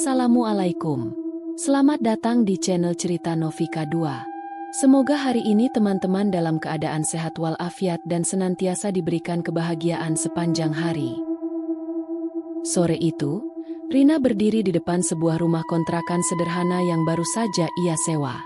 Assalamualaikum. Selamat datang di channel Cerita Novika 2. Semoga hari ini teman-teman dalam keadaan sehat walafiat dan senantiasa diberikan kebahagiaan sepanjang hari. Sore itu, Rina berdiri di depan sebuah rumah kontrakan sederhana yang baru saja ia sewa.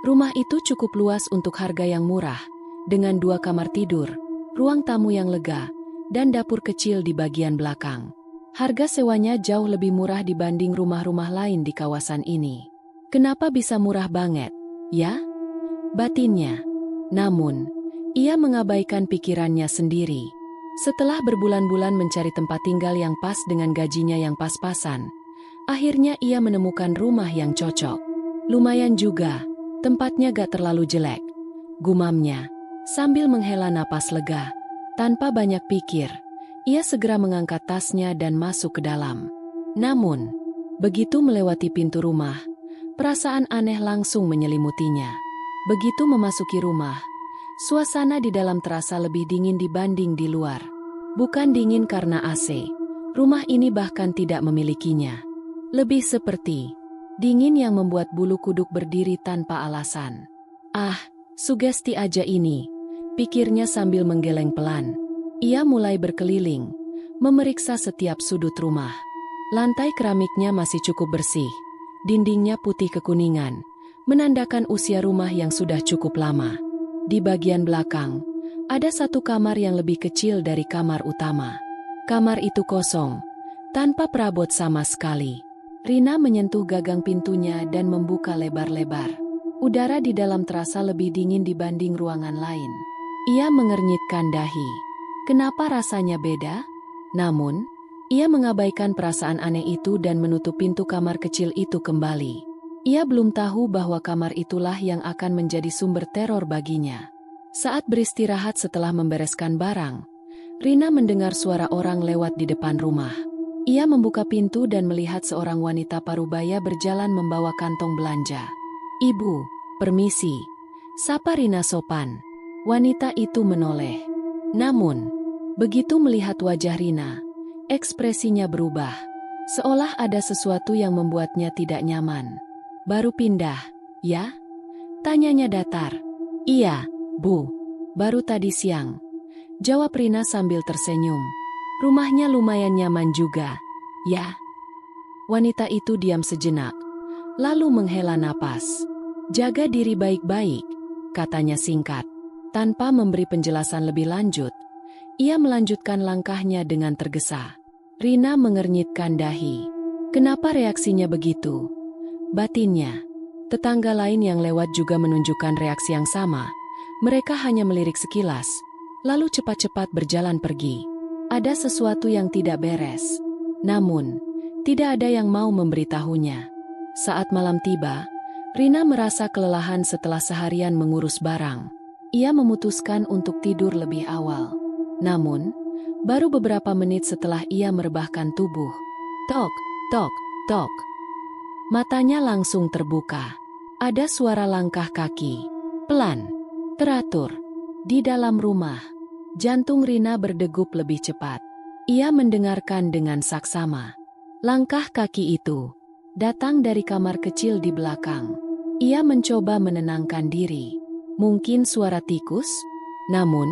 Rumah itu cukup luas untuk harga yang murah, dengan 2 kamar tidur, ruang tamu yang lega, dan dapur kecil di bagian belakang. Harga sewanya jauh lebih murah dibanding rumah-rumah lain di kawasan ini. Kenapa bisa murah banget, ya? Batinnya. Namun, ia mengabaikan pikirannya sendiri. Setelah berbulan-bulan mencari tempat tinggal yang pas dengan gajinya yang pas-pasan, akhirnya ia menemukan rumah yang cocok. Lumayan juga, tempatnya gak terlalu jelek, gumamnya, sambil menghela napas lega. Tanpa banyak pikir, ia segera mengangkat tasnya dan masuk ke dalam. Namun, begitu melewati pintu rumah, perasaan aneh langsung menyelimutinya. Begitu memasuki rumah, suasana di dalam terasa lebih dingin dibanding di luar. Bukan dingin karena AC, rumah ini bahkan tidak memilikinya. Lebih seperti dingin yang membuat bulu kuduk berdiri tanpa alasan. Ah, sugesti aja ini, pikirnya sambil menggeleng pelan. Ia mulai berkeliling, memeriksa setiap sudut rumah. Lantai keramiknya masih cukup bersih, dindingnya putih kekuningan, menandakan usia rumah yang sudah cukup lama. Di bagian belakang, ada satu kamar yang lebih kecil dari kamar utama. Kamar itu kosong, tanpa perabot sama sekali. Rina menyentuh gagang pintunya dan membuka lebar-lebar. Udara di dalam terasa lebih dingin dibanding ruangan lain. Ia mengernyitkan dahi. Kenapa rasanya beda? Namun, ia mengabaikan perasaan aneh itu dan menutup pintu kamar kecil itu kembali. Ia belum tahu bahwa kamar itulah yang akan menjadi sumber teror baginya. Saat beristirahat setelah membereskan barang, Rina mendengar suara orang lewat di depan rumah. Ia membuka pintu dan melihat seorang wanita parubaya berjalan membawa kantong belanja. "Ibu, permisi," sapa Rina sopan. Wanita itu menoleh. Namun, begitu melihat wajah Rina, ekspresinya berubah. Seolah ada sesuatu yang membuatnya tidak nyaman. "Baru pindah, ya?" tanyanya datar. "Iya, Bu. Baru tadi siang," jawab Rina sambil tersenyum. "Rumahnya lumayan nyaman juga, ya?" Wanita itu diam sejenak, lalu menghela napas. "Jaga diri baik-baik," katanya singkat. Tanpa memberi penjelasan lebih lanjut, ia melanjutkan langkahnya dengan tergesa. Rina mengernyitkan dahi. Kenapa reaksinya begitu? Batinnya. Tetangga lain yang lewat juga menunjukkan reaksi yang sama. Mereka hanya melirik sekilas, lalu cepat-cepat berjalan pergi. Ada sesuatu yang tidak beres. Namun, tidak ada yang mau memberitahunya. Saat malam tiba, Rina merasa kelelahan setelah seharian mengurus barang. Ia memutuskan untuk tidur lebih awal. Namun, baru beberapa menit setelah ia merebahkan tubuh. Tok, tok, tok. Matanya langsung terbuka. Ada suara langkah kaki. Pelan, teratur. Di dalam rumah, jantung Rina berdegup lebih cepat. Ia mendengarkan dengan saksama. Langkah kaki itu datang dari kamar kecil di belakang. Ia mencoba menenangkan diri. Mungkin suara tikus? Namun,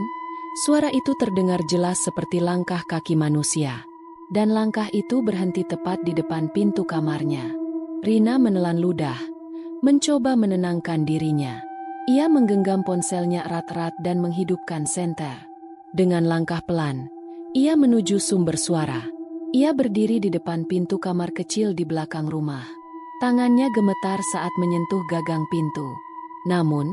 suara itu terdengar jelas seperti langkah kaki manusia. Dan langkah itu berhenti tepat di depan pintu kamarnya. Rina menelan ludah, mencoba menenangkan dirinya. Ia menggenggam ponselnya erat-erat dan menghidupkan senter. Dengan langkah pelan, ia menuju sumber suara. Ia berdiri di depan pintu kamar kecil di belakang rumah. Tangannya gemetar saat menyentuh gagang pintu. Namun,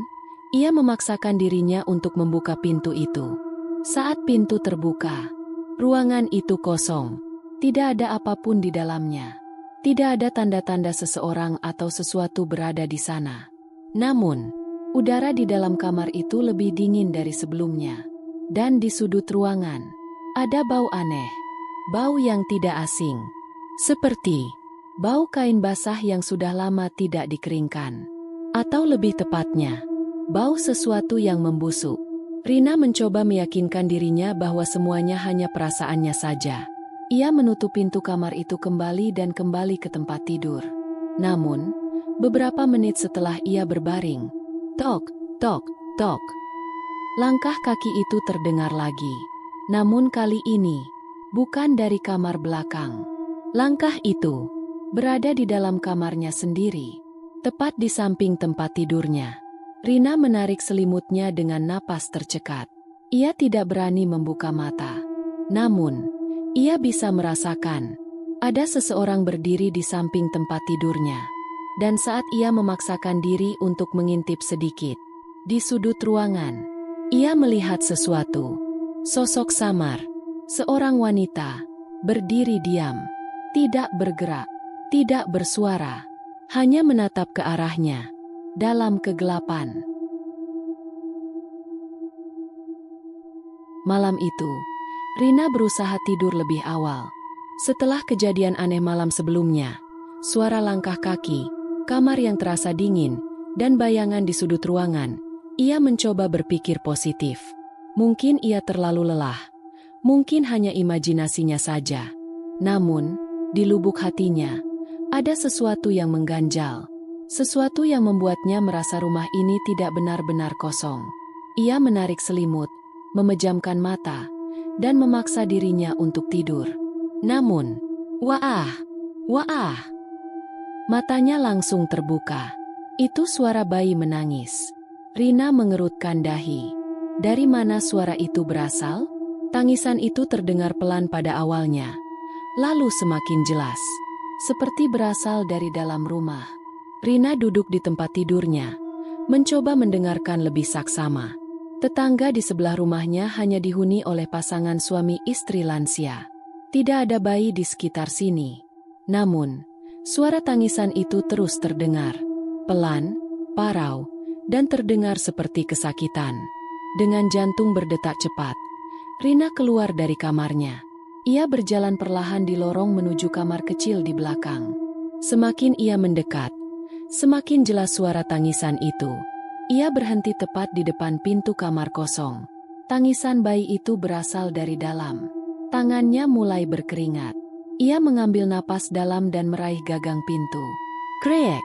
ia memaksakan dirinya untuk membuka pintu itu. Saat pintu terbuka, ruangan itu kosong. Tidak ada apapun di dalamnya. Tidak ada tanda-tanda seseorang atau sesuatu berada di sana. Namun, udara di dalam kamar itu lebih dingin dari sebelumnya. Dan di sudut ruangan, ada bau aneh. Bau yang tidak asing. Seperti bau kain basah yang sudah lama tidak dikeringkan. Atau lebih tepatnya, bau sesuatu yang membusuk. Rina mencoba meyakinkan dirinya bahwa semuanya hanya perasaannya saja. Ia menutup pintu kamar itu kembali dan kembali ke tempat tidur. Namun, beberapa menit setelah ia berbaring, tok, tok, tok. Langkah kaki itu terdengar lagi. Namun kali ini, bukan dari kamar belakang. Langkah itu berada di dalam kamarnya sendiri, tepat di samping tempat tidurnya. Rina menarik selimutnya dengan napas tercekat. Ia tidak berani membuka mata. Namun, ia bisa merasakan ada seseorang berdiri di samping tempat tidurnya. Dan saat ia memaksakan diri untuk mengintip sedikit di sudut ruangan, ia melihat sesuatu. Sosok samar, seorang wanita, berdiri diam, tidak bergerak, tidak bersuara, hanya menatap ke arahnya dalam kegelapan. Malam itu, Rina berusaha tidur lebih awal. Setelah kejadian aneh malam sebelumnya, suara langkah kaki, kamar yang terasa dingin, dan bayangan di sudut ruangan, ia mencoba berpikir positif. Mungkin ia terlalu lelah, mungkin hanya imajinasinya saja. Namun, di lubuk hatinya, ada sesuatu yang mengganjal. Sesuatu yang membuatnya merasa rumah ini tidak benar-benar kosong. Ia menarik selimut, memejamkan mata, dan memaksa dirinya untuk tidur. Namun, waah, matanya langsung terbuka. Itu suara bayi menangis. Rina mengerutkan dahi. Dari mana suara itu berasal? Tangisan itu terdengar pelan pada awalnya, lalu semakin jelas, seperti berasal dari dalam rumah. Rina duduk di tempat tidurnya, mencoba mendengarkan lebih saksama. Tetangga di sebelah rumahnya hanya dihuni oleh pasangan suami istri lansia. Tidak ada bayi di sekitar sini. Namun, suara tangisan itu terus terdengar, pelan, parau, dan terdengar seperti kesakitan. Dengan jantung berdetak cepat, Rina keluar dari kamarnya. Ia berjalan perlahan di lorong menuju kamar kecil di belakang. Semakin ia mendekat, semakin jelas suara tangisan itu. Ia berhenti tepat di depan pintu kamar kosong. Tangisan bayi itu berasal dari dalam. Tangannya mulai berkeringat. Ia mengambil napas dalam dan meraih gagang pintu. Krek!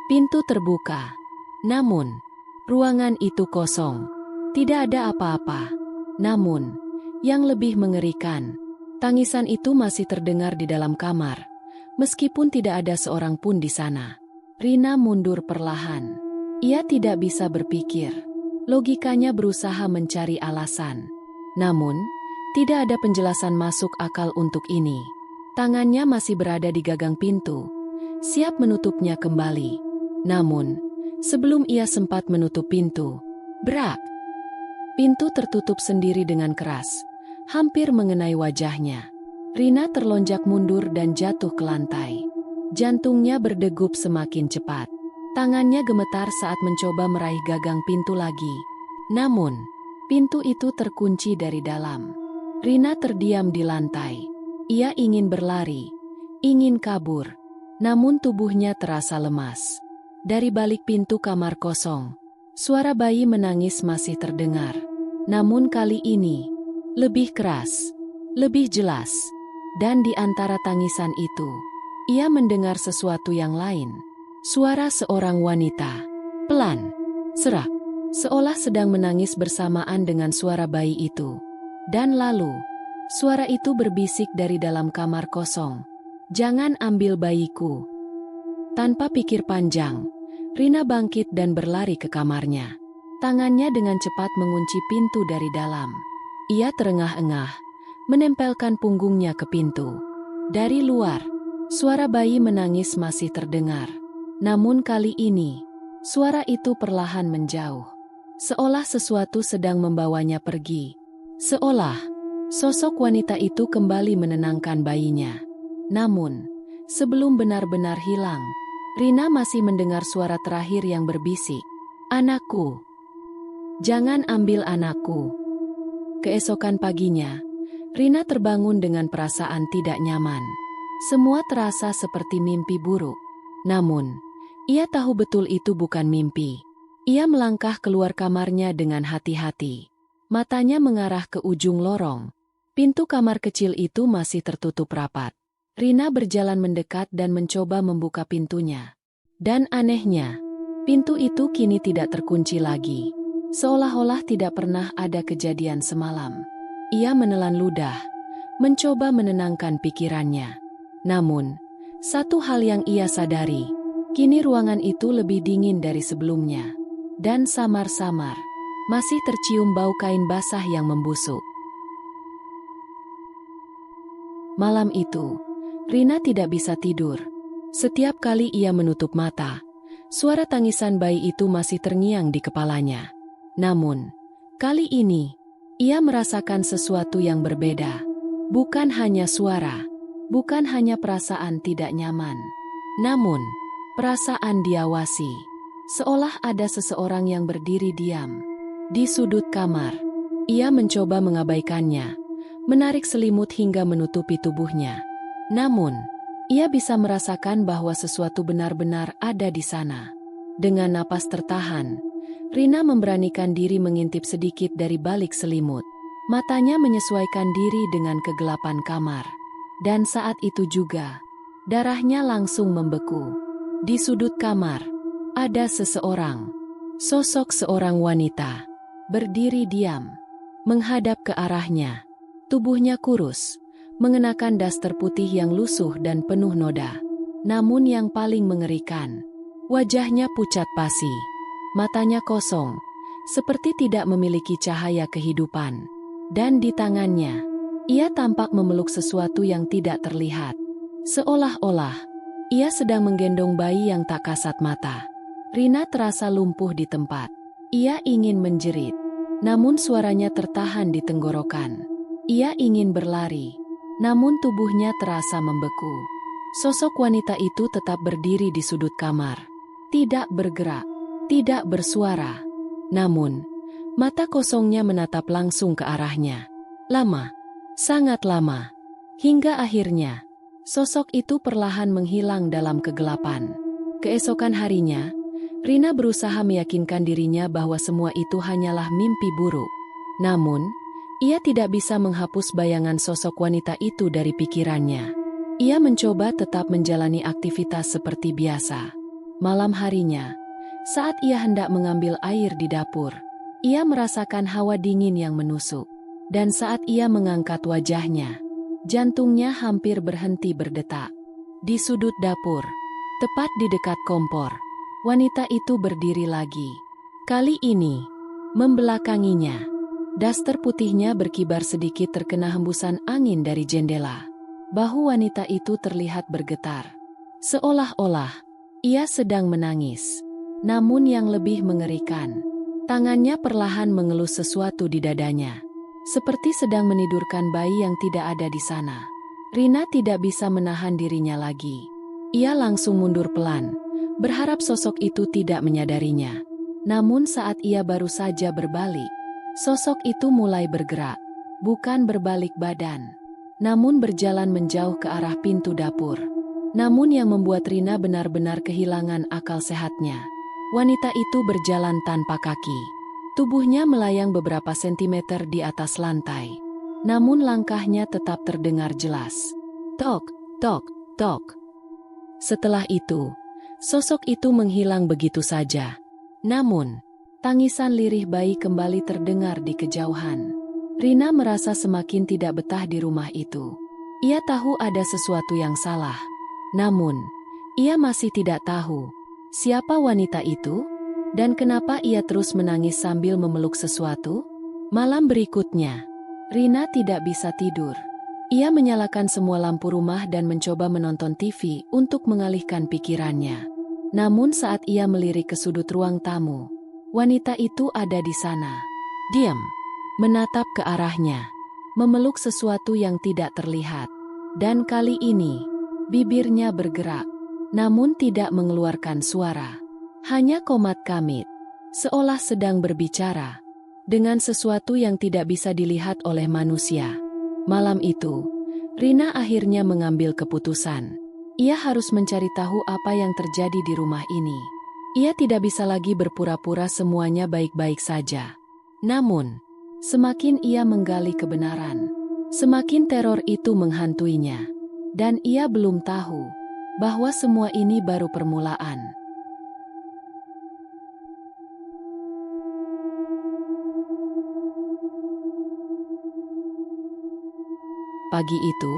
Pintu terbuka. Namun, ruangan itu kosong. Tidak ada apa-apa. Namun, yang lebih mengerikan, tangisan itu masih terdengar di dalam kamar, meskipun tidak ada seorang pun di sana. Rina mundur perlahan. Ia tidak bisa berpikir. Logikanya berusaha mencari alasan. Namun, tidak ada penjelasan masuk akal untuk ini. Tangannya masih berada di gagang pintu, siap menutupnya kembali. Namun, sebelum ia sempat menutup pintu, brak! Pintu tertutup sendiri dengan keras, hampir mengenai wajahnya. Rina terlonjak mundur dan jatuh ke lantai. Jantungnya berdegup semakin cepat. Tangannya gemetar saat mencoba meraih gagang pintu lagi. Namun, pintu itu terkunci dari dalam. Rina terdiam di lantai. Ia ingin berlari, ingin kabur. Namun tubuhnya terasa lemas. Dari balik pintu kamar kosong, suara bayi menangis masih terdengar. Namun kali ini, lebih keras, lebih jelas. Dan di antara tangisan itu, ia mendengar sesuatu yang lain. Suara seorang wanita, pelan, serak, seolah sedang menangis bersamaan dengan suara bayi itu. Dan lalu, suara itu berbisik dari dalam kamar kosong. Jangan ambil bayiku. Tanpa pikir panjang, Rina bangkit dan berlari ke kamarnya. Tangannya dengan cepat mengunci pintu dari dalam. Ia terengah-engah, menempelkan punggungnya ke pintu. Dari luar, suara bayi menangis masih terdengar. Namun kali ini, suara itu perlahan menjauh. Seolah sesuatu sedang membawanya pergi. Seolah, sosok wanita itu kembali menenangkan bayinya. Namun, sebelum benar-benar hilang, Rina masih mendengar suara terakhir yang berbisik. Anakku. Jangan ambil anakku. Keesokan paginya, Rina terbangun dengan perasaan tidak nyaman. Semua terasa seperti mimpi buruk. Namun, ia tahu betul itu bukan mimpi. Ia melangkah keluar kamarnya dengan hati-hati. Matanya mengarah ke ujung lorong. Pintu kamar kecil itu masih tertutup rapat. Rina berjalan mendekat dan mencoba membuka pintunya. Dan anehnya, pintu itu kini tidak terkunci lagi. Seolah-olah tidak pernah ada kejadian semalam. Ia menelan ludah, mencoba menenangkan pikirannya. Namun, satu hal yang ia sadari, kini ruangan itu lebih dingin dari sebelumnya. Dan samar-samar, masih tercium bau kain basah yang membusuk. Malam itu, Rina tidak bisa tidur. Setiap kali ia menutup mata, suara tangisan bayi itu masih terngiang di kepalanya. Namun, kali ini, ia merasakan sesuatu yang berbeda. Bukan hanya suara, bukan hanya perasaan tidak nyaman. Namun, perasaan diawasi. Seolah ada seseorang yang berdiri diam di sudut kamar. Ia mencoba mengabaikannya, menarik selimut hingga menutupi tubuhnya. Namun, ia bisa merasakan bahwa sesuatu benar-benar ada di sana. Dengan napas tertahan, Rina memberanikan diri mengintip sedikit dari balik selimut. Matanya menyesuaikan diri dengan kegelapan kamar. Dan saat itu juga, darahnya langsung membeku. Di sudut kamar, ada seseorang. Sosok seorang wanita, berdiri diam, menghadap ke arahnya. Tubuhnya kurus, mengenakan daster putih yang lusuh dan penuh noda. Namun yang paling mengerikan, wajahnya pucat pasi, matanya kosong, seperti tidak memiliki cahaya kehidupan. Dan di tangannya, ia tampak memeluk sesuatu yang tidak terlihat. Seolah-olah, ia sedang menggendong bayi yang tak kasat mata. Rina terasa lumpuh di tempat. Ia ingin menjerit, namun suaranya tertahan di tenggorokan. Ia ingin berlari, namun tubuhnya terasa membeku. Sosok wanita itu tetap berdiri di sudut kamar. Tidak bergerak, tidak bersuara. Namun, mata kosongnya menatap langsung ke arahnya. Lama, sangat lama. Hingga akhirnya, sosok itu perlahan menghilang dalam kegelapan. Keesokan harinya, Rina berusaha meyakinkan dirinya bahwa semua itu hanyalah mimpi buruk. Namun, ia tidak bisa menghapus bayangan sosok wanita itu dari pikirannya. Ia mencoba tetap menjalani aktivitas seperti biasa. Malam harinya, saat ia hendak mengambil air di dapur, ia merasakan hawa dingin yang menusuk. Dan saat ia mengangkat wajahnya, jantungnya hampir berhenti berdetak. Di sudut dapur, tepat di dekat kompor, wanita itu berdiri lagi. Kali ini, membelakanginya. Daster putihnya berkibar sedikit terkena hembusan angin dari jendela. Bahu wanita itu terlihat bergetar. Seolah-olah, ia sedang menangis. Namun yang lebih mengerikan, tangannya perlahan mengelus sesuatu di dadanya. Seperti sedang menidurkan bayi yang tidak ada di sana. Rina tidak bisa menahan dirinya lagi. Ia langsung mundur pelan, berharap sosok itu tidak menyadarinya. Namun saat ia baru saja berbalik, sosok itu mulai bergerak, bukan berbalik badan, namun berjalan menjauh ke arah pintu dapur. Namun yang membuat Rina benar-benar kehilangan akal sehatnya, wanita itu berjalan tanpa kaki. Tubuhnya melayang beberapa sentimeter di atas lantai. Namun langkahnya tetap terdengar jelas. Tok, tok, tok. Setelah itu, sosok itu menghilang begitu saja. Namun, tangisan lirih bayi kembali terdengar di kejauhan. Rina merasa semakin tidak betah di rumah itu. Ia tahu ada sesuatu yang salah. Namun, ia masih tidak tahu siapa wanita itu dan kenapa ia terus menangis sambil memeluk sesuatu. Malam berikutnya, Rina tidak bisa tidur. Ia menyalakan semua lampu rumah dan mencoba menonton TV untuk mengalihkan pikirannya. Namun saat ia melirik ke sudut ruang tamu, wanita itu ada di sana. Diam, menatap ke arahnya, memeluk sesuatu yang tidak terlihat. Dan kali ini, bibirnya bergerak, namun tidak mengeluarkan suara. Hanya komat kamit, seolah sedang berbicara dengan sesuatu yang tidak bisa dilihat oleh manusia. Malam itu, Rina akhirnya mengambil keputusan. Ia harus mencari tahu apa yang terjadi di rumah ini. Ia tidak bisa lagi berpura-pura semuanya baik-baik saja. Namun, semakin ia menggali kebenaran, Semakin teror itu menghantuinya. Dan ia belum tahu bahwa semua ini baru permulaan. Pagi itu,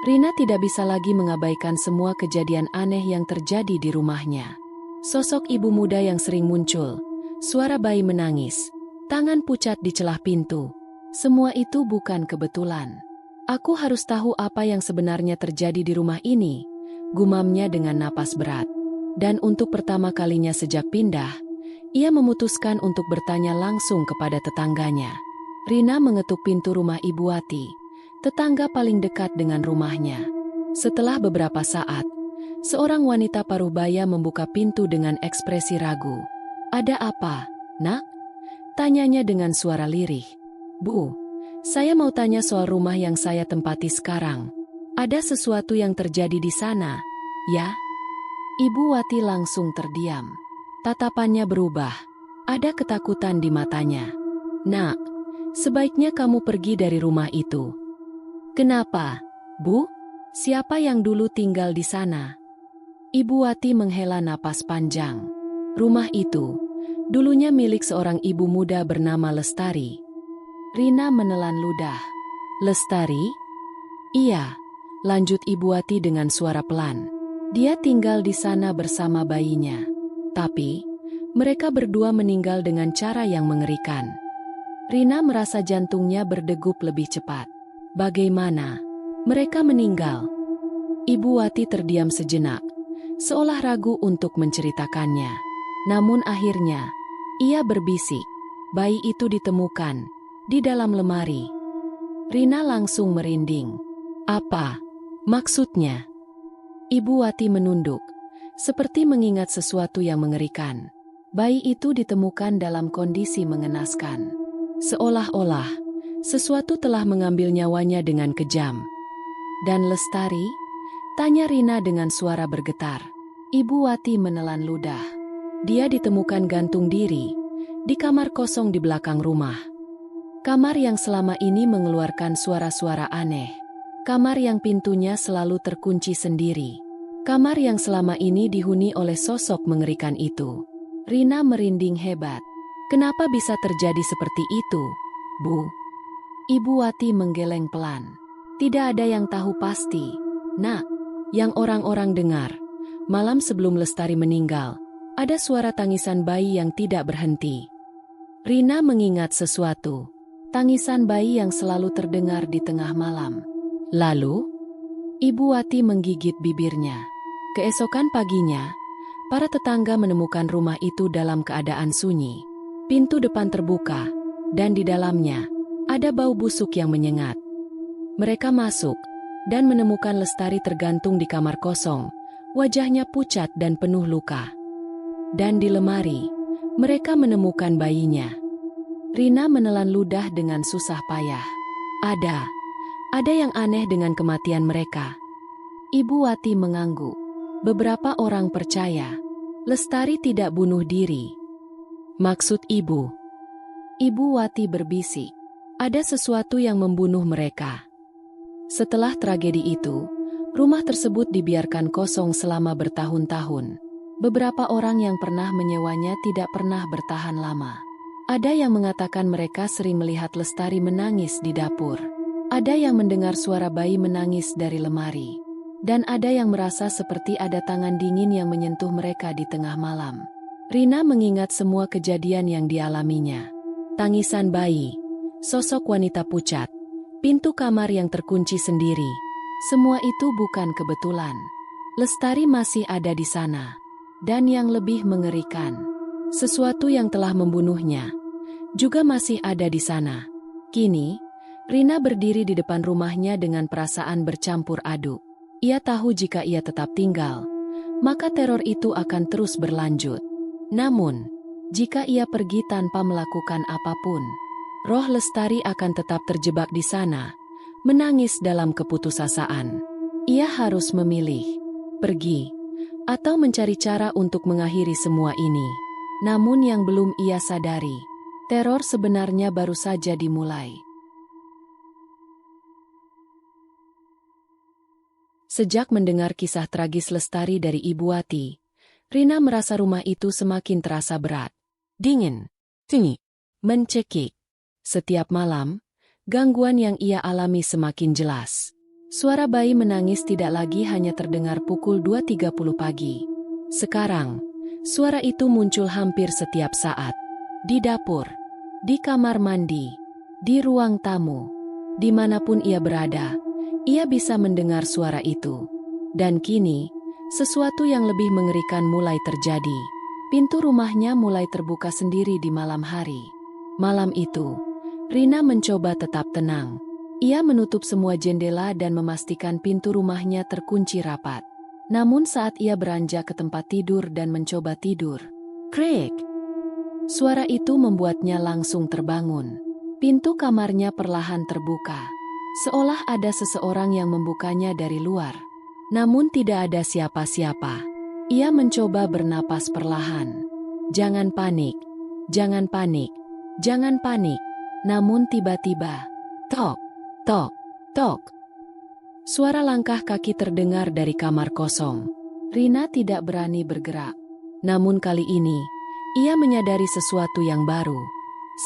Rina tidak bisa lagi mengabaikan semua kejadian aneh yang terjadi di rumahnya. Sosok ibu muda yang sering muncul, suara bayi menangis, tangan pucat di celah pintu. Semua itu bukan kebetulan. Aku harus tahu apa yang sebenarnya terjadi di rumah ini, gumamnya dengan napas berat. Dan untuk pertama kalinya sejak pindah, ia memutuskan untuk bertanya langsung kepada tetangganya. Rina mengetuk pintu rumah Ibu Wati, tetangga paling dekat dengan rumahnya. Setelah beberapa saat, seorang wanita paruhbaya membuka pintu dengan ekspresi ragu. "Ada apa, Nak?" tanyanya dengan suara lirih. "Bu, saya mau tanya soal rumah yang saya tempati sekarang. Ada sesuatu yang terjadi di sana, ya?" Ibu Wati langsung terdiam. Tatapannya berubah. Ada ketakutan di matanya. "Nak, sebaiknya kamu pergi dari rumah itu." "Kenapa, Bu? Siapa yang dulu tinggal di sana?" Ibu Wati menghela napas panjang. Rumah itu dulunya milik seorang ibu muda bernama Lestari. Rina menelan ludah. "Lestari?" "Iya," lanjut Ibu Wati dengan suara pelan. "Dia tinggal di sana bersama bayinya. Tapi, mereka berdua meninggal dengan cara yang mengerikan." Rina merasa jantungnya berdegup lebih cepat. "Bagaimana mereka meninggal?" Ibu Wati terdiam sejenak, seolah ragu untuk menceritakannya. Namun akhirnya, ia berbisik, "Bayi itu ditemukan di dalam lemari." Rina langsung merinding. "Apa maksudnya?" Ibu Wati menunduk, seperti mengingat sesuatu yang mengerikan. Bayi itu ditemukan dalam kondisi mengenaskan. Seolah-olah sesuatu telah mengambil nyawanya dengan kejam. "Dan Lestari?" tanya Rina dengan suara bergetar. Ibu Wati menelan ludah. "Dia ditemukan gantung diri di kamar kosong di belakang rumah. Kamar yang selama ini mengeluarkan suara-suara aneh. Kamar yang pintunya selalu terkunci sendiri. Kamar yang selama ini dihuni oleh sosok mengerikan itu." Rina merinding hebat. "Kenapa bisa terjadi seperti itu, Bu?" Ibu Wati menggeleng pelan. "Tidak ada yang tahu pasti, Nak. Yang orang-orang dengar, malam sebelum Lestari meninggal, ada suara tangisan bayi yang tidak berhenti." Rina mengingat sesuatu. Tangisan bayi yang selalu terdengar di tengah malam. Lalu, Ibu Wati menggigit bibirnya. Keesokan paginya, para tetangga menemukan rumah itu dalam keadaan sunyi. Pintu depan terbuka, dan di dalamnya ada bau busuk yang menyengat. Mereka masuk dan menemukan Lestari tergantung di kamar kosong, wajahnya pucat dan penuh luka. Dan di lemari, mereka menemukan bayinya. Rina menelan ludah dengan susah payah. Ada yang aneh dengan kematian mereka." Ibu Wati mengangguk. "Beberapa orang percaya Lestari tidak bunuh diri." "Maksud Ibu?" Ibu Wati berbisik. "Ada sesuatu yang membunuh mereka." Setelah tragedi itu, rumah tersebut dibiarkan kosong selama bertahun-tahun. Beberapa orang yang pernah menyewanya tidak pernah bertahan lama. Ada yang mengatakan mereka sering melihat Lestari menangis di dapur. Ada yang mendengar suara bayi menangis dari lemari. Dan ada yang merasa seperti ada tangan dingin yang menyentuh mereka di tengah malam. Rina mengingat semua kejadian yang dialaminya. Tangisan bayi, sosok wanita pucat, pintu kamar yang terkunci sendiri. Semua itu bukan kebetulan. Lestari masih ada di sana. Dan yang lebih mengerikan, sesuatu yang telah membunuhnya juga masih ada di sana. Kini, Rina berdiri di depan rumahnya dengan perasaan bercampur aduk. Ia tahu jika ia tetap tinggal, maka teror itu akan terus berlanjut. Namun, jika ia pergi tanpa melakukan apapun, roh Lestari akan tetap terjebak di sana, menangis dalam keputusasaan. Ia harus memilih, pergi, atau mencari cara untuk mengakhiri semua ini. Namun yang belum ia sadari, teror sebenarnya baru saja dimulai. Sejak mendengar kisah tragis Lestari dari Ibu Wati, Rina merasa rumah itu semakin terasa berat. Dingin, tinggi, mencekik. Setiap malam, gangguan yang ia alami semakin jelas. Suara bayi menangis tidak lagi hanya terdengar pukul 2.30 pagi. Sekarang, suara itu muncul hampir setiap saat. Di dapur, di kamar mandi, di ruang tamu, dimanapun ia berada, ia bisa mendengar suara itu. Dan kini, sesuatu yang lebih mengerikan mulai terjadi. Pintu rumahnya mulai terbuka sendiri di malam hari. Malam itu, Rina mencoba tetap tenang. Ia menutup semua jendela dan memastikan pintu rumahnya terkunci rapat. Namun saat ia beranjak ke tempat tidur dan mencoba tidur, krik! Suara itu membuatnya langsung terbangun. Pintu kamarnya perlahan terbuka. Seolah ada seseorang yang membukanya dari luar. Namun tidak ada siapa-siapa. Ia mencoba bernapas perlahan. Jangan panik, jangan panik, jangan panik. Namun tiba-tiba, tok, tok, tok. Suara langkah kaki terdengar dari kamar kosong. Rina tidak berani bergerak. Namun kali ini, ia menyadari sesuatu yang baru.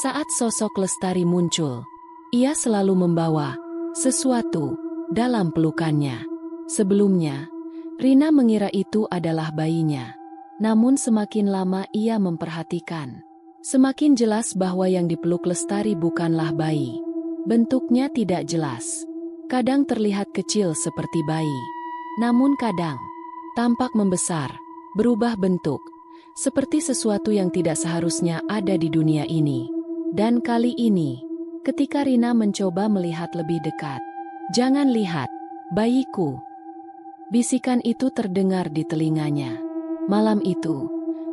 Saat sosok Lestari muncul, ia selalu membawa sesuatu dalam pelukannya. Sebelumnya, Rina mengira itu adalah bayinya. Namun semakin lama ia memperhatikan, semakin jelas bahwa yang dipeluk Lestari bukanlah bayi. Bentuknya tidak jelas. Kadang terlihat kecil seperti bayi. Namun kadang tampak membesar, berubah bentuk, seperti sesuatu yang tidak seharusnya ada di dunia ini. Dan kali ini, ketika Rina mencoba melihat lebih dekat, "Jangan lihat, bayiku." Bisikan itu terdengar di telinganya. Malam itu,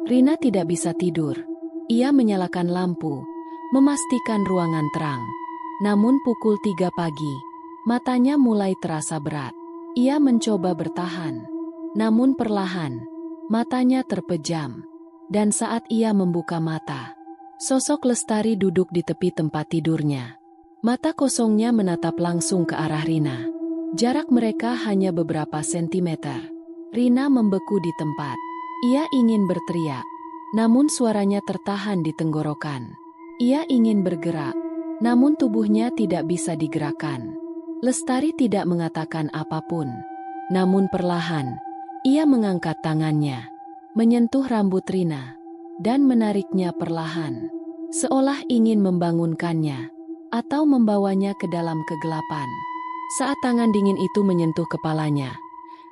Rina tidak bisa tidur. Ia menyalakan lampu, memastikan ruangan terang. Namun pukul 3 pagi, matanya mulai terasa berat. Ia mencoba bertahan, namun perlahan, matanya terpejam. Dan saat ia membuka mata, sosok Lestari duduk di tepi tempat tidurnya. Mata kosongnya menatap langsung ke arah Rina. Jarak mereka hanya beberapa sentimeter. Rina membeku di tempat. Ia ingin berteriak, namun suaranya tertahan di tenggorokan. Ia ingin bergerak, namun tubuhnya tidak bisa digerakkan. Lestari tidak mengatakan apapun. Namun perlahan, ia mengangkat tangannya, menyentuh rambut Rina, dan menariknya perlahan, seolah ingin membangunkannya, atau membawanya ke dalam kegelapan. Saat tangan dingin itu menyentuh kepalanya,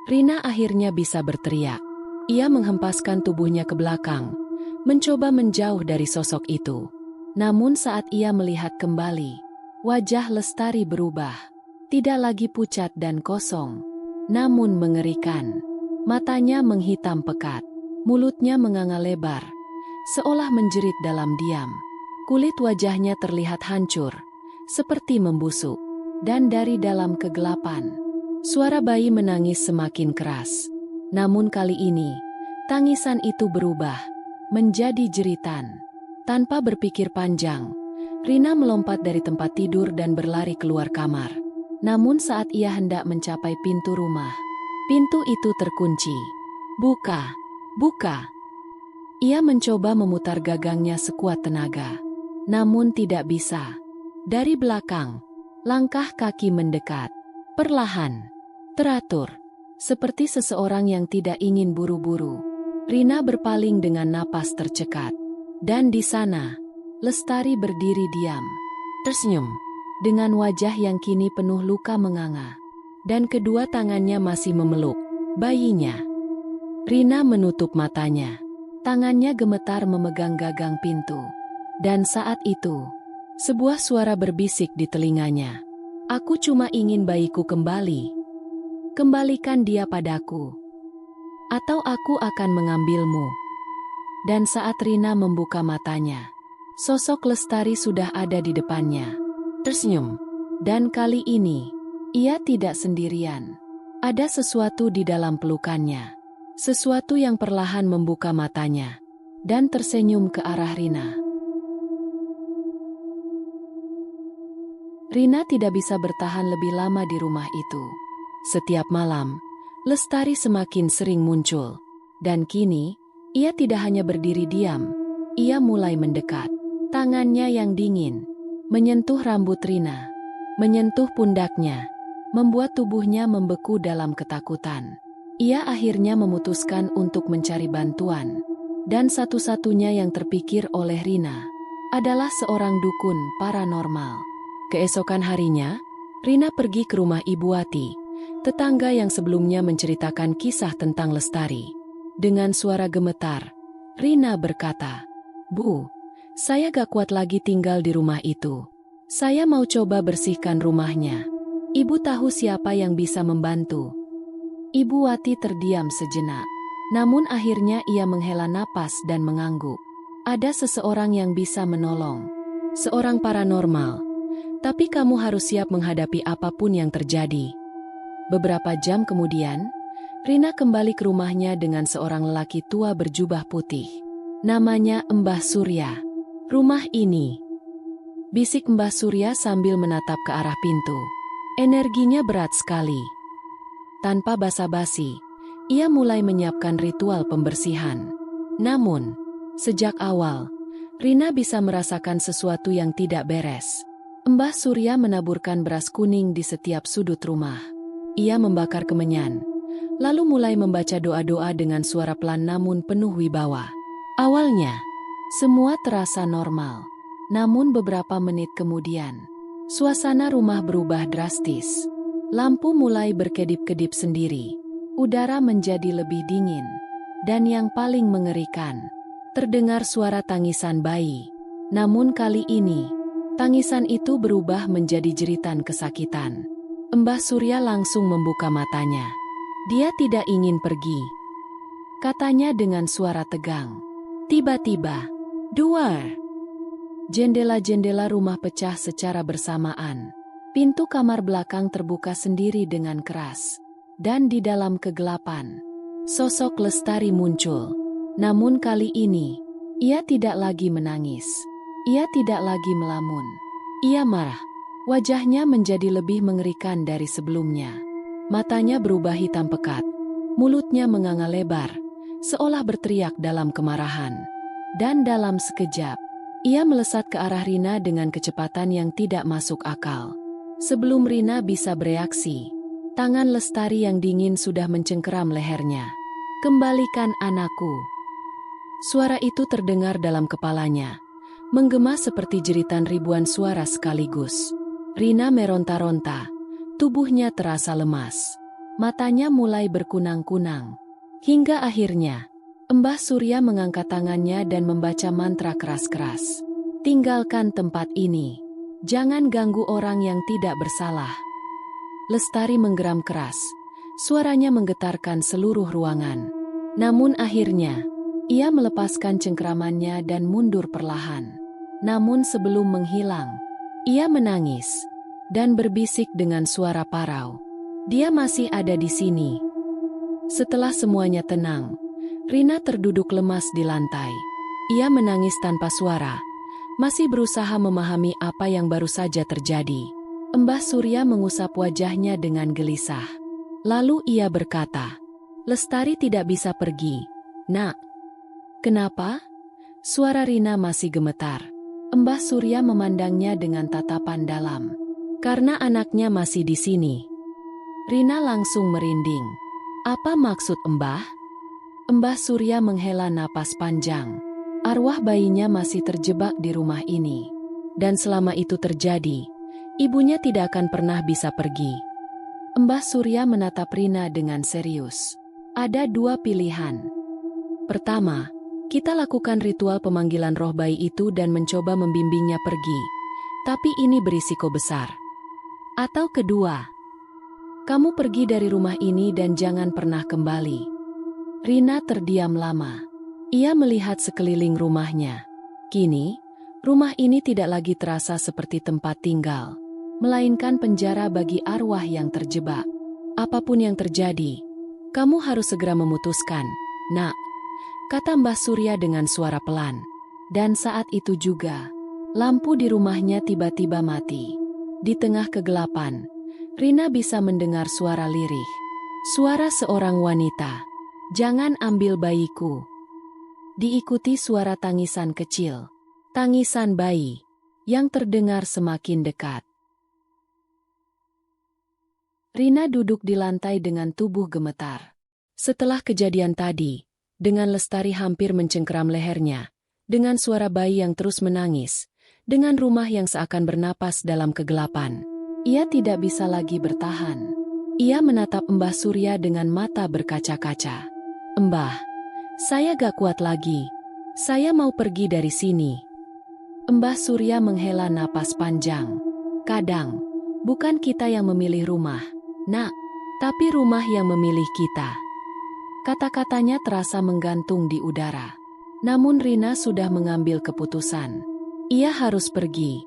Rina akhirnya bisa berteriak. Ia menghempaskan tubuhnya ke belakang, mencoba menjauh dari sosok itu. Namun saat ia melihat kembali, wajah Lestari berubah. Tidak lagi pucat dan kosong, namun mengerikan. Matanya menghitam pekat, mulutnya menganga lebar, seolah menjerit dalam diam. Kulit wajahnya terlihat hancur, seperti membusuk. Dan dari dalam kegelapan, suara bayi menangis semakin keras. Namun kali ini, tangisan itu berubah menjadi jeritan. Tanpa berpikir panjang, Rina melompat dari tempat tidur dan berlari keluar kamar. Namun saat ia hendak mencapai pintu rumah, pintu itu terkunci. "Buka, buka!" Ia mencoba memutar gagangnya sekuat tenaga. Namun tidak bisa. Dari belakang, langkah kaki mendekat. Perlahan, teratur. Seperti seseorang yang tidak ingin buru-buru. Rina berpaling dengan napas tercekat. Dan di sana, Lestari berdiri diam, tersenyum, dengan wajah yang kini penuh luka menganga. Dan kedua tangannya masih memeluk bayinya. Rina menutup matanya. Tangannya gemetar memegang gagang pintu. Dan saat itu, sebuah suara berbisik di telinganya. "Aku cuma ingin bayiku kembali. Kembalikan dia padaku, atau aku akan mengambilmu." Dan saat Rina membuka matanya, sosok Lestari sudah ada di depannya. Tersenyum. Dan kali ini, ia tidak sendirian. Ada sesuatu di dalam pelukannya. Sesuatu yang perlahan membuka matanya. Dan tersenyum ke arah Rina. Rina tidak bisa bertahan lebih lama di rumah itu. Setiap malam, Lestari semakin sering muncul. Dan kini, ia tidak hanya berdiri diam. Ia mulai mendekat. Tangannya yang dingin menyentuh rambut Rina, menyentuh pundaknya, membuat tubuhnya membeku dalam ketakutan. Ia akhirnya memutuskan untuk mencari bantuan. Dan satu-satunya yang terpikir oleh Rina adalah seorang dukun paranormal. Keesokan harinya, Rina pergi ke rumah Ibu Wati, tetangga yang sebelumnya menceritakan kisah tentang Lestari. Dengan suara gemetar, Rina berkata, "Bu, saya gak kuat lagi tinggal di rumah itu. Saya mau coba bersihkan rumahnya. Ibu tahu siapa yang bisa membantu?" Ibu Wati terdiam sejenak. Namun akhirnya ia menghela napas dan mengangguk. Ada seseorang yang bisa menolong. Seorang paranormal. Tapi kamu harus siap menghadapi apapun yang terjadi. Beberapa jam kemudian, Rina kembali ke rumahnya dengan seorang lelaki tua berjubah putih. Namanya Mbah Surya. "Rumah ini," bisik Mbah Surya sambil menatap ke arah pintu. Energinya berat sekali. Tanpa basa-basi, ia mulai menyiapkan ritual pembersihan. Namun, sejak awal, Rina bisa merasakan sesuatu yang tidak beres. Mbah Surya menaburkan beras kuning di setiap sudut rumah. Ia membakar kemenyan, lalu mulai membaca doa-doa dengan suara pelan namun penuh wibawa. Awalnya, semua terasa normal. Namun beberapa menit kemudian, suasana rumah berubah drastis. Lampu mulai berkedip-kedip sendiri. Udara menjadi lebih dingin. Dan yang paling mengerikan, terdengar suara tangisan bayi. Namun kali ini, tangisan itu berubah menjadi jeritan kesakitan. Mbah Surya langsung membuka matanya. Dia tidak ingin pergi, katanya dengan suara tegang. Tiba-tiba, duar! Jendela-jendela rumah pecah secara bersamaan. Pintu kamar belakang terbuka sendiri dengan keras. Dan di dalam kegelapan, sosok Lestari muncul. Namun kali ini, ia tidak lagi menangis. Ia tidak lagi melamun. Ia marah. Wajahnya menjadi lebih mengerikan dari sebelumnya. Matanya berubah hitam pekat. Mulutnya menganga lebar, seolah berteriak dalam kemarahan. Dan dalam sekejap, ia melesat ke arah Rina dengan kecepatan yang tidak masuk akal. Sebelum Rina bisa bereaksi, tangan Lestari yang dingin sudah mencengkeram lehernya. "Kembalikan anakku." Suara itu terdengar dalam kepalanya, menggema seperti jeritan ribuan suara sekaligus. Rina meronta-ronta, tubuhnya terasa lemas. Matanya mulai berkunang-kunang. Hingga akhirnya, Mbah Surya mengangkat tangannya dan membaca mantra keras-keras. "Tinggalkan tempat ini. Jangan ganggu orang yang tidak bersalah." Lestari menggeram keras. Suaranya menggetarkan seluruh ruangan. Namun akhirnya, ia melepaskan cengkeramannya dan mundur perlahan. Namun sebelum menghilang, ia menangis dan berbisik dengan suara parau. "Dia masih ada di sini." Setelah semuanya tenang, Rina terduduk lemas di lantai. Ia menangis tanpa suara, masih berusaha memahami apa yang baru saja terjadi. Mbah Surya mengusap wajahnya dengan gelisah. Lalu ia berkata, "Lestari tidak bisa pergi, Nak." "Kenapa?" Suara Rina masih gemetar. Mbah Surya memandangnya dengan tatapan dalam. "Karena anaknya masih di sini." Rina langsung merinding. "Apa maksud Mbah?" Mbah Surya menghela napas panjang. Arwah bayinya masih terjebak di rumah ini. Dan selama itu terjadi, ibunya tidak akan pernah bisa pergi. Mbah Surya menatap Rina dengan serius. "Ada dua pilihan. Pertama, kita lakukan ritual pemanggilan roh bayi itu dan mencoba membimbingnya pergi. Tapi ini berisiko besar. Atau kedua, kamu pergi dari rumah ini dan jangan pernah kembali." Rina terdiam lama. Ia melihat sekeliling rumahnya. Kini, rumah ini tidak lagi terasa seperti tempat tinggal, melainkan penjara bagi arwah yang terjebak. "Apapun yang terjadi, kamu harus segera memutuskan, Nak," kata Mbah Surya dengan suara pelan. Dan saat itu juga, lampu di rumahnya tiba-tiba mati. Di tengah kegelapan, Rina bisa mendengar suara lirih. Suara seorang wanita. Jangan ambil bayiku. Diikuti suara tangisan kecil. Tangisan bayi yang terdengar semakin dekat. Rina duduk di lantai dengan tubuh gemetar. Setelah kejadian tadi, dengan Lestari hampir mencengkeram lehernya, dengan suara bayi yang terus menangis, dengan rumah yang seakan bernapas dalam kegelapan, ia tidak bisa lagi bertahan. Ia menatap Mbah Surya dengan mata berkaca-kaca. "Mbah, saya gak kuat lagi. Saya mau pergi dari sini." Mbah Surya menghela napas panjang. "Kadang, bukan kita yang memilih rumah, Nak, tapi rumah yang memilih kita." Kata-katanya terasa menggantung di udara. Namun Rina sudah mengambil keputusan. Ia harus pergi.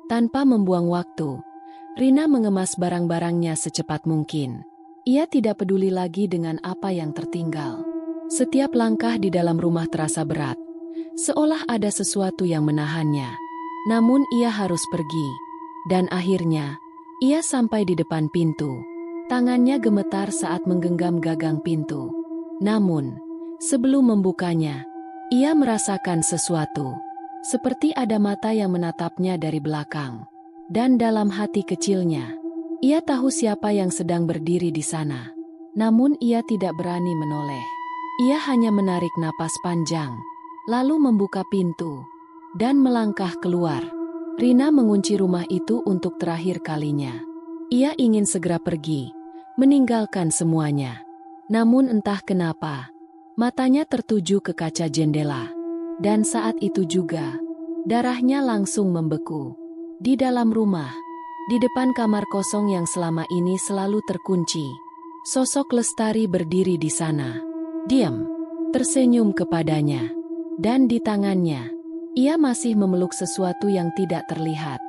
Tanpa membuang waktu, Rina mengemas barang-barangnya secepat mungkin. Ia tidak peduli lagi dengan apa yang tertinggal. Setiap langkah di dalam rumah terasa berat, seolah ada sesuatu yang menahannya. Namun ia harus pergi. Dan akhirnya, ia sampai di depan pintu. Tangannya gemetar saat menggenggam gagang pintu. Namun, sebelum membukanya, ia merasakan sesuatu. Seperti ada mata yang menatapnya dari belakang. Dan dalam hati kecilnya, ia tahu siapa yang sedang berdiri di sana. Namun ia tidak berani menoleh. Ia hanya menarik napas panjang, lalu membuka pintu, dan melangkah keluar. Rina mengunci rumah itu untuk terakhir kalinya. Ia ingin segera pergi, meninggalkan semuanya. Namun entah kenapa, matanya tertuju ke kaca jendela. Dan saat itu juga, darahnya langsung membeku. Di dalam rumah, di depan kamar kosong yang selama ini selalu terkunci, sosok Lestari berdiri di sana. Diam, tersenyum kepadanya. Dan di tangannya, ia masih memeluk sesuatu yang tidak terlihat.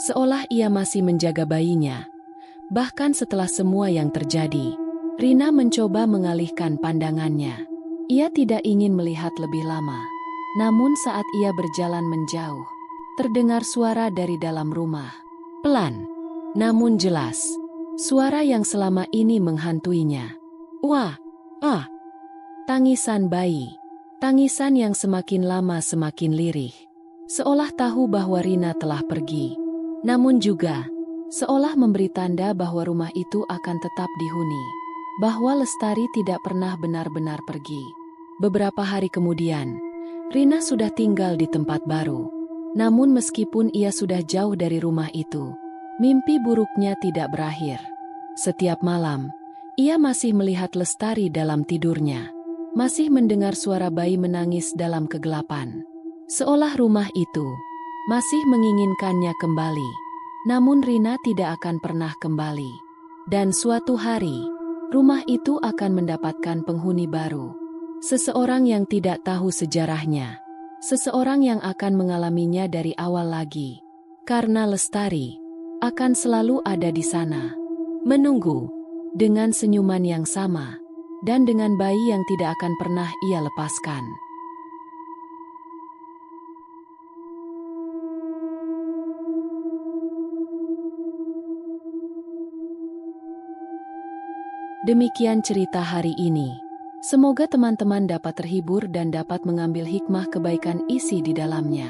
Seolah ia masih menjaga bayinya. Bahkan setelah semua yang terjadi, Rina mencoba mengalihkan pandangannya. Ia tidak ingin melihat lebih lama. Namun saat ia berjalan menjauh, terdengar suara dari dalam rumah. Pelan, namun jelas. Suara yang selama ini menghantuinya. "Wah, ah!" Tangisan bayi. Tangisan yang semakin lama semakin lirih. Seolah tahu bahwa Rina telah pergi. Namun juga, seolah memberi tanda bahwa rumah itu akan tetap dihuni. Bahwa Lestari tidak pernah benar-benar pergi. Beberapa hari kemudian, Rina sudah tinggal di tempat baru. Namun meskipun ia sudah jauh dari rumah itu, mimpi buruknya tidak berakhir. Setiap malam, ia masih melihat Lestari dalam tidurnya. Masih mendengar suara bayi menangis dalam kegelapan. Seolah rumah itu masih menginginkannya kembali. Namun Rina tidak akan pernah kembali. Dan suatu hari, rumah itu akan mendapatkan penghuni baru. Seseorang yang tidak tahu sejarahnya. Seseorang yang akan mengalaminya dari awal lagi. Karena Lestari akan selalu ada di sana. Menunggu, dengan senyuman yang sama. Dan dengan bayi yang tidak akan pernah ia lepaskan. Demikian cerita hari ini. Semoga teman-teman dapat terhibur dan dapat mengambil hikmah kebaikan isi di dalamnya.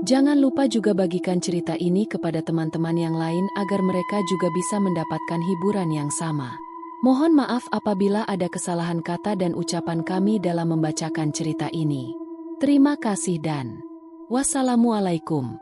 Jangan lupa juga bagikan cerita ini kepada teman-teman yang lain agar mereka juga bisa mendapatkan hiburan yang sama. Mohon maaf apabila ada kesalahan kata dan ucapan kami dalam membacakan cerita ini. Terima kasih dan wassalamualaikum.